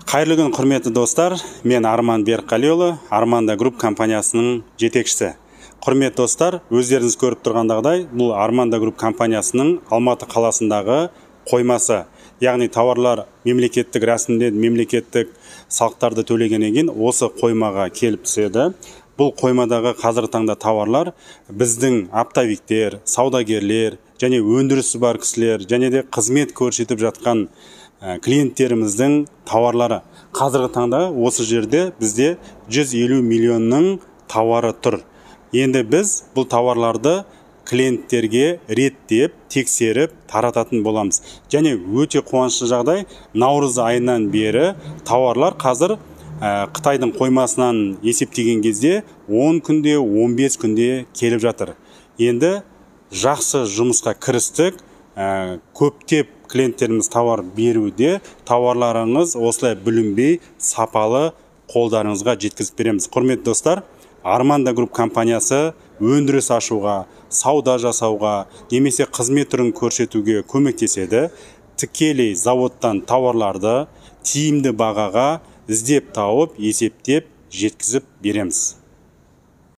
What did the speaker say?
Қайырлы күн, құрметті достар. Мен Арман Берқалиұлы, Арманда Груп компаниясының жетекшісі. Құрметті достар, өздеріңіз көріп тұрғандағыдай, бұл Арманда Груп компаниясының Алматы қаласындағы қоймасы. Яғни тауарлар мемлекеттік рәсімден мемлекеттік салықтарды төлегеннен кейін осы қоймаға келіп түседі. Бұл қоймадағы қазіргі таңда тауарлар біздің оптовиктер, саудагерлер және өндірісі бар кісілер және де қызмет көрсетіп жатқан клиенттеріміздің тауарлары. Қазіргі таңда осы жерде бізде 150 миллионның тауары тұр. Енді біз бұл тауарларды клиенттерге реттеп, тексеріп, тарататын боламыз. Және өте қуанышты жағдай, наурыз айынан бері тауарлар қазір Қытайдың қоймасынан есептеген кезде 10 күнде, 15 күнде келіп жатыр. Енді жақсы жұмысқа кірістік, көптеп клиенттеріміз тауар беруде, тауарларыңыз осылай бүлінбей, сапалы қолдарыңызға жеткізіп береміз. Құрметті достар, Арманда Груп компаниясы өндіріс ашуға, сауда жасауға, немесе қызмет түрін көрсетуге көмектеседі. Тікелей заводтан тауарларды тиімді бағаға іздеп тауып, есептеп жеткізіп береміз.